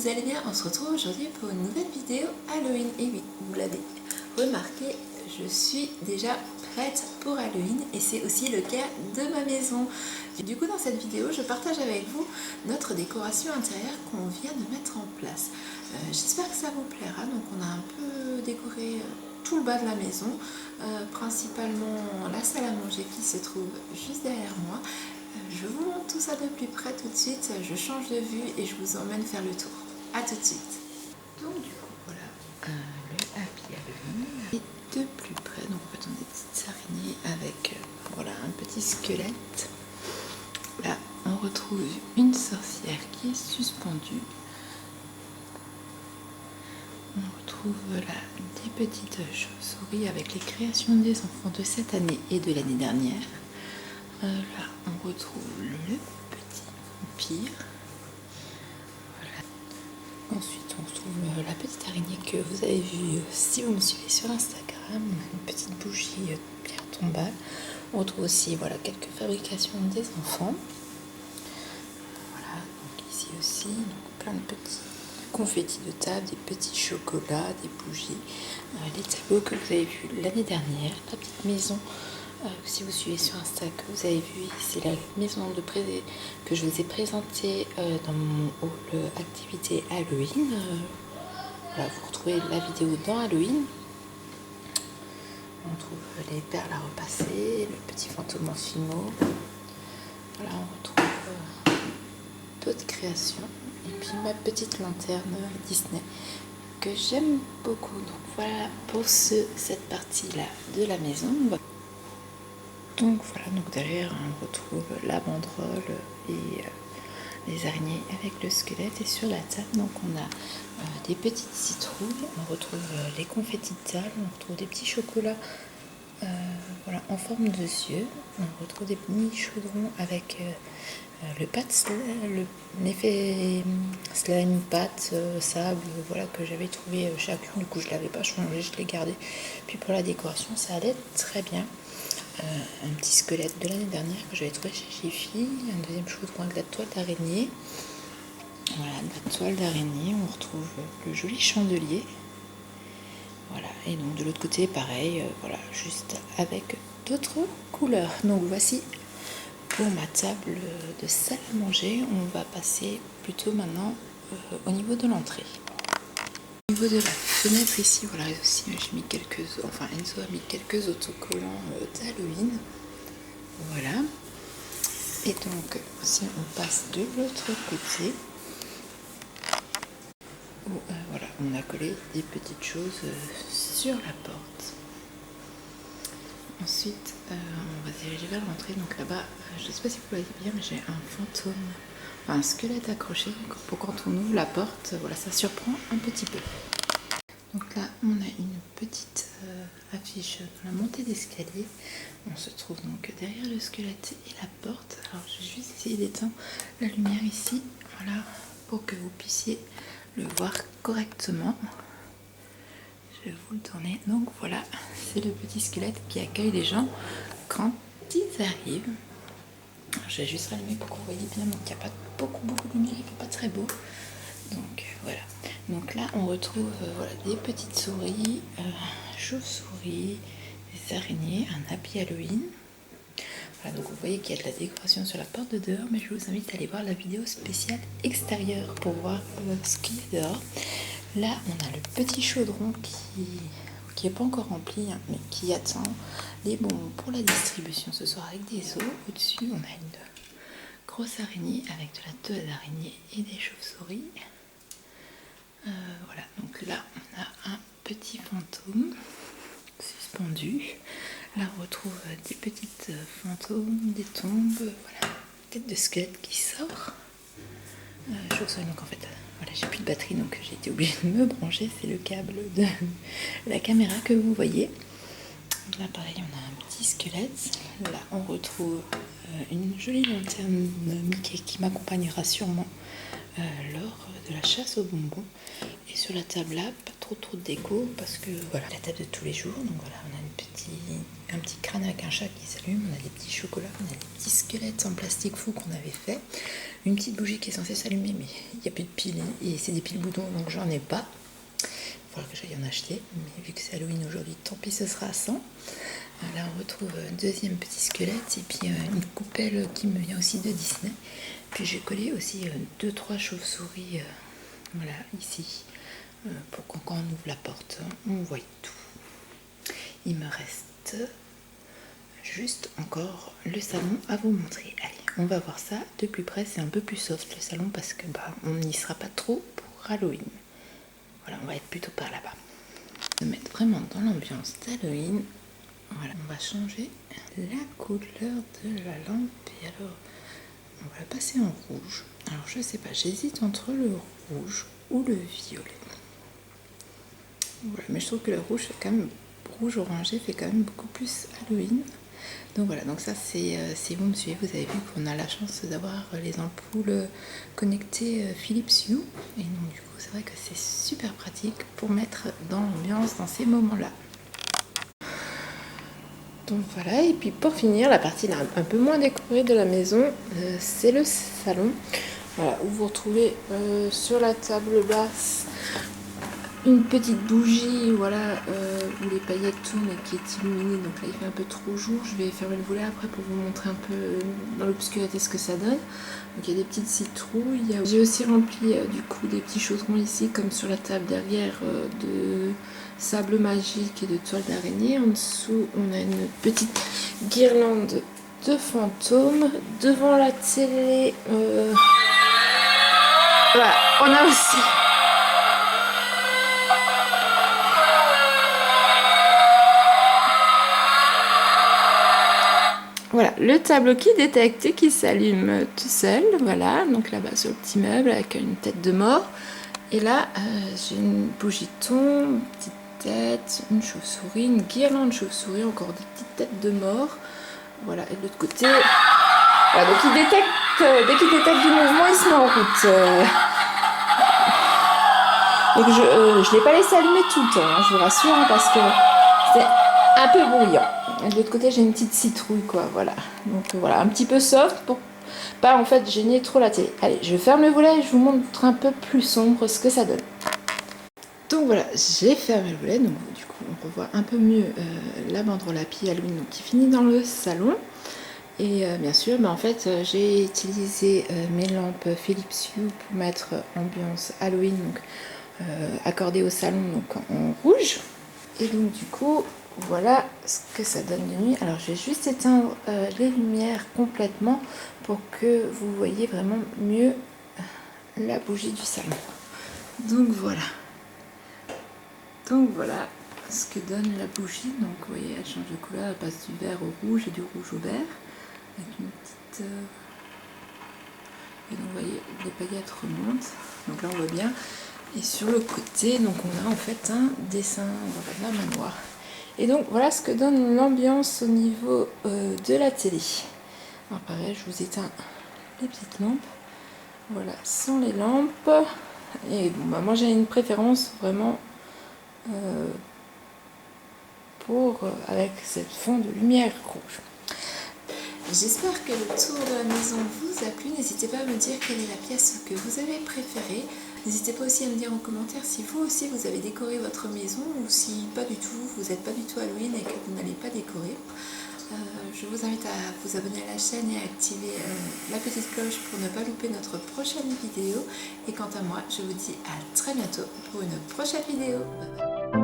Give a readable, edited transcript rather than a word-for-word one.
vous allez bien? On se retrouve aujourd'hui pour une nouvelle vidéo Halloween. Et oui, vous l'avez remarqué, je suis déjà prête pour Halloween et c'est aussi le cas de ma maison. Du coup, dans cette vidéo, je partage avec vous notre décoration intérieure qu'on vient de mettre en place. J'espère que ça vous plaira. Donc on a un peu décoré tout le bas de la maison, principalement la salle à manger qui se trouve juste derrière moi. Je vous montre tout ça de plus près tout de suite, je change de vue et je vous emmène faire le tour. A tout de suite. Donc du coup voilà le Happy Halloween. Et de plus près, donc en fait on a des petites araignées avec voilà un petit squelette. Là on retrouve une sorcière qui est suspendue. On retrouve là des petites chauves-souris avec les créations des enfants de cette année et de l'année dernière. Là, on retrouve le petit vampire. Voilà. Ensuite, on retrouve la petite araignée que vous avez vue si vous me suivez sur Instagram. Une petite bougie pierre tombale. On retrouve aussi voilà, quelques fabrications des enfants. Voilà, donc ici aussi, donc plein de petits confettis de table, des petits chocolats, des bougies. Les tableaux que vous avez vus l'année dernière. La petite maison. Si vous suivez sur Insta, que vous avez vu, c'est la maison que je vous ai présentée dans mon hall activité Halloween. Voilà, vous retrouvez la vidéo dans Halloween. On trouve les perles à repasser, le petit fantôme en fimo. Voilà, on retrouve d'autres créations. Et puis ma petite lanterne Disney que j'aime beaucoup. Donc voilà pour cette partie-là de la maison. Donc voilà, donc derrière on retrouve la banderole et les araignées avec le squelette. Et sur la table, donc on a des petites citrouilles, on retrouve les confettis de table, on retrouve des petits chocolats voilà, en forme de yeux, on retrouve des mini chaudrons avec l'effet slime, pâte, sable, voilà, que j'avais trouvé chacun. Du coup je ne l'avais pas changé, je l'ai gardé. Puis pour la décoration ça allait très bien. Un petit squelette de l'année dernière que j'avais trouvé chez Jiffy, un deuxième chaudron avec de la toile d'araignée. Voilà, de la toile d'araignée, on retrouve le joli chandelier. Voilà, et donc de l'autre côté pareil, voilà, juste avec d'autres couleurs. Donc voici pour ma table de salle à manger. On va passer plutôt maintenant au niveau de l'entrée. Au niveau de la fenêtre ici, voilà, aussi j'ai mis Enzo a mis quelques autocollants d'Halloween. Voilà. Et donc, si on passe de l'autre côté, où voilà, on a collé des petites choses sur la porte. Ensuite, on va se diriger vers l'entrée. Donc là-bas, je ne sais pas si vous voyez bien, mais j'ai un fantôme, enfin, un squelette accroché. Pour quand on ouvre la porte, voilà, ça surprend un petit peu. Donc là, on a une petite affiche dans la montée d'escalier. On se trouve donc derrière le squelette et la porte. Alors, je vais juste essayer d'éteindre la lumière ici, voilà, pour que vous puissiez le voir correctement. Je vais vous le tourner. Donc voilà, c'est le petit squelette qui accueille les gens quand ils arrivent. Alors, je vais juste rallumer pour que vous voyez bien. Donc il n'y a pas beaucoup de lumière, il ne fait pas très beau. Donc voilà. Donc là on retrouve voilà, des petites souris, chauves-souris, des araignées, un Happy Halloween. Voilà, donc vous voyez qu'il y a de la décoration sur la porte de dehors, mais je vous invite à aller voir la vidéo spéciale extérieure pour voir ce qu'il y a dehors. Là on a le petit chaudron qui n'est pas encore rempli, hein, mais qui attend les bonbons pour la distribution ce soir avec des os. Au-dessus on a une grosse araignée avec de la toile d'araignée et des chauves-souris. Voilà, donc là on a un petit fantôme suspendu. Là on retrouve des petites fantômes, des tombes, voilà, tête de squelette qui sort. Chauve-souris, donc en fait, voilà, j'ai plus de batterie donc j'ai été obligée de me brancher, c'est le câble de la caméra que vous voyez. Là pareil, on a un petit squelette. Là on retrouve une jolie lanterne Mickey qui m'accompagnera sûrement lors de la chasse aux bonbons. Et sur la table là, pas trop de déco parce que voilà, la table de tous les jours. Donc voilà, on a une petite un petit crâne avec un chat qui s'allume, on a des petits chocolats, on a des petits squelettes en plastique fou qu'on avait fait, une petite bougie qui est censée s'allumer mais il n'y a plus de piles et c'est des piles boutons donc j'en ai pas. Il faudra que j'aille en acheter, mais vu que c'est Halloween aujourd'hui, tant pis, ce sera à 100. Là on retrouve un deuxième petit squelette et puis une coupelle qui me vient aussi de Disney. Puis j'ai collé aussi 2-3 chauves-souris voilà, ici, pour quand on ouvre la porte, on voit tout. Il me reste juste encore le salon à vous montrer. Allez, on va voir ça de plus près, c'est un peu plus soft le salon parce que on n'y sera pas trop pour Halloween. Voilà, on va être plutôt par là-bas. Se mettre vraiment dans l'ambiance d'Halloween. Voilà, on va changer la couleur de la lampe et alors on va la passer en rouge. Alors je sais pas, j'hésite entre le rouge ou le violet. Voilà, mais je trouve que le rouge fait quand même rouge orangé fait quand même beaucoup plus Halloween. Donc voilà, donc ça c'est si vous me suivez, vous avez vu qu'on a la chance d'avoir les ampoules connectées Philips Hue et donc du coup c'est vrai que c'est super pratique pour mettre dans l'ambiance dans ces moments-là. Donc voilà, et puis pour finir, la partie là, un peu moins décorée de la maison, c'est le salon. Voilà, où vous retrouvez sur la table basse une petite bougie, voilà, où les paillettes tournent et qui est illuminée. Donc là il fait un peu trop jour, je vais fermer le volet après pour vous montrer un peu dans l'obscurité ce que ça donne. Donc il y a des petites citrouilles, j'ai aussi rempli du coup des petits chaudrons ici comme sur la table derrière de sable magique et de toile d'araignée. En dessous on a une petite guirlande de fantômes. Devant la télé, voilà, on a aussi voilà, le tableau qui détecte et qui s'allume tout seul. Voilà, donc là-bas sur le petit meuble avec une tête de mort. Et là, j'ai une bougie de thon, une petite tête, une chauve-souris, une guirlande chauve-souris, encore des petites têtes de mort. Voilà, et de l'autre côté, voilà, donc il détecte, dès qu'il détecte du mouvement, il se met en route. Donc je ne l'ai pas laissé allumer tout le temps, hein, je vous rassure, hein, parce que c'est un peu bruyant. Et de l'autre côté, j'ai une petite citrouille, quoi, voilà. Donc voilà, un petit peu soft pour pas en fait gêner trop la télé. Allez, je ferme le volet et je vous montre un peu plus sombre ce que ça donne. Donc voilà, j'ai fermé le volet, donc du coup on revoit un peu mieux la banderole Happy Halloween donc, qui finit dans le salon. Et bien sûr, en fait, j'ai utilisé mes lampes Philips Hue pour mettre ambiance Halloween, donc accordée au salon donc en rouge. Et donc du coup, voilà ce que ça donne de nuit. Alors je vais juste éteindre les lumières complètement pour que vous voyez vraiment mieux la bougie du salon. Donc voilà ce que donne la bougie. Donc vous voyez, elle change de couleur, elle passe du vert au rouge et du rouge au vert. Avec une petite... Et donc vous voyez, les paillettes remontent. Donc là on voit bien. Et sur le côté, donc on a en fait un dessin de la manoir. Et donc voilà ce que donne l'ambiance au niveau de la télé. Alors pareil, je vous éteins les petites lampes. Voilà, sans les lampes. Et bon, moi j'ai une préférence vraiment avec cette fond de lumière rouge. J'espère que le tour de la maison vous a plu. N'hésitez pas à me dire quelle est la pièce que vous avez préférée. N'hésitez pas aussi à me dire en commentaire si vous aussi vous avez décoré votre maison ou si pas du tout, vous n'êtes pas du tout Halloween et que vous n'allez pas décorer. Je vous invite à vous abonner à la chaîne et à activer la petite cloche pour ne pas louper notre prochaine vidéo. Et quant à moi, je vous dis à très bientôt pour une prochaine vidéo. Bye bye.